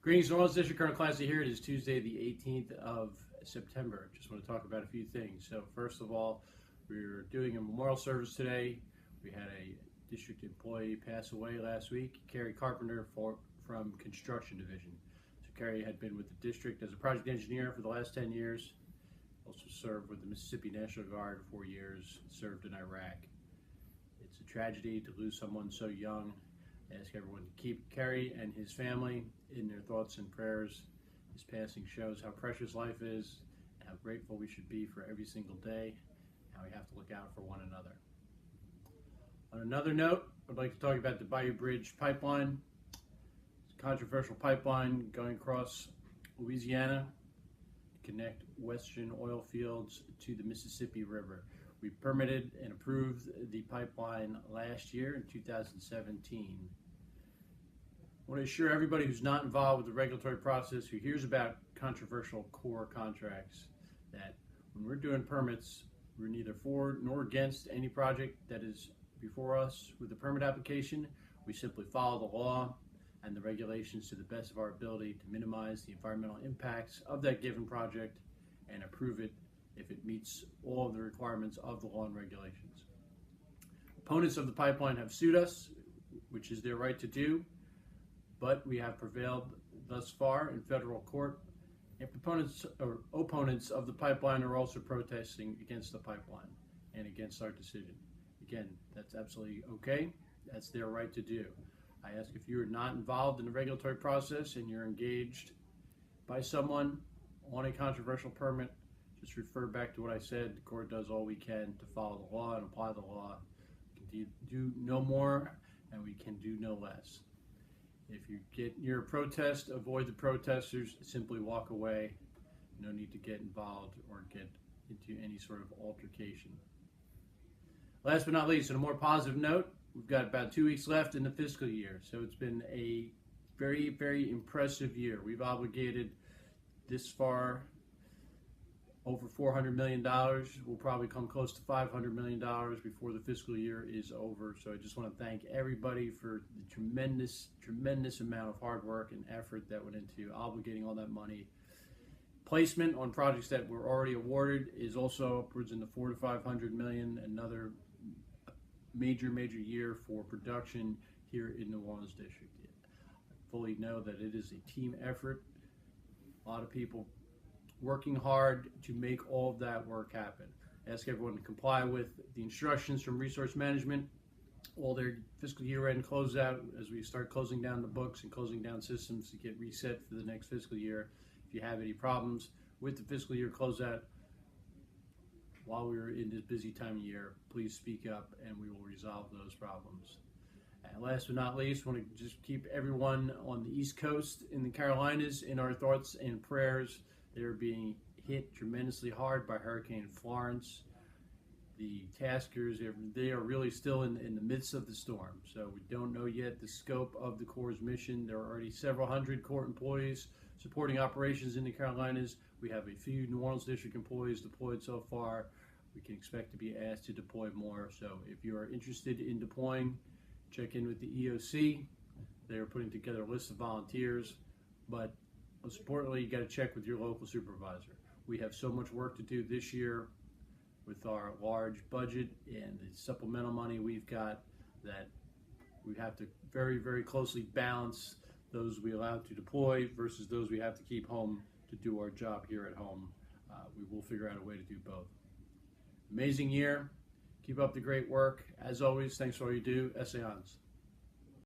Greetings, North District Current Classy here. It is Tuesday, the 18th of September. Just want to talk about a few things. So, first of all, we're doing a memorial service today. We had a district employee pass away last week, Carrie Carpenter from Construction Division. So, Carrie had been with the district as a project engineer for the last 10 years. Also served with the Mississippi National Guard 4 years, served in Iraq. It's a tragedy to lose someone so young. I ask everyone to keep Kerry and his family in their thoughts and prayers. His passing shows how precious life is, and how grateful we should be for every single day, and how we have to look out for one another. On another note, I'd like to talk about the Bayou Bridge pipeline. It's a controversial pipeline going across Louisiana to connect western oil fields to the Mississippi River. We permitted and approved the pipeline last year in 2017. I want to assure everybody who's not involved with the regulatory process, who hears about controversial core contracts, that when we're doing permits, we're neither for nor against any project that is before us with the permit application. We simply follow the law and the regulations to the best of our ability to minimize the environmental impacts of that given project and approve it if it meets all of the requirements of the law and regulations. Opponents of the pipeline have sued us, which is their right to do, but we have prevailed thus far in federal court. And opponents of the pipeline are also protesting against the pipeline and against our decision. Again, that's absolutely okay. That's their right to do. I ask, if you're not involved in the regulatory process and you're engaged by someone on a controversial permit, just refer back to what I said. The court does all we can to follow the law and apply the law. We can do no more and we can do no less. If you get near a protest, avoid the protesters, simply walk away. No need to get involved or get into any sort of altercation. Last but not least, on a more positive note, we've got about 2 weeks left in the fiscal year. So it's been a very, very impressive year. We've obligated this far over $400 million. We'll probably come close to $500 million before the fiscal year is over. So I just want to thank everybody for the tremendous amount of hard work and effort that went into obligating all that money. Placement on projects that were already awarded is also upwards in the $400 to $500 million. Another major year for production here in New Orleans District. I fully know that it is a team effort. A lot of people working hard to make all of that work happen. I ask everyone to comply with the instructions from Resource Management, all their fiscal year end closeout as we start closing down the books and closing down systems to get reset for the next fiscal year. If you have any problems with the fiscal year closeout while we're in this busy time of year, please speak up and we will resolve those problems. And last but not least, I want to just keep everyone on the East Coast in the Carolinas in our thoughts and prayers. They're being hit tremendously hard by Hurricane Florence. The taskers, they are really still in the midst of the storm. So we don't know yet the scope of the Corps' mission. There are already several hundred Corps employees supporting operations in the Carolinas. We have a few New Orleans District employees deployed so far. We can expect to be asked to deploy more. So if you are interested in deploying, check in with the EOC. They are putting together a list of volunteers, but most importantly, you got to check with your local supervisor. We have so much work to do this year with our large budget and the supplemental money we've got that we have to very closely balance those we allow to deploy versus those we have to keep home to do our job here at home. We will figure out a way to do both. Amazing year. Keep up the great work. As always, thanks for all you do. Essayons.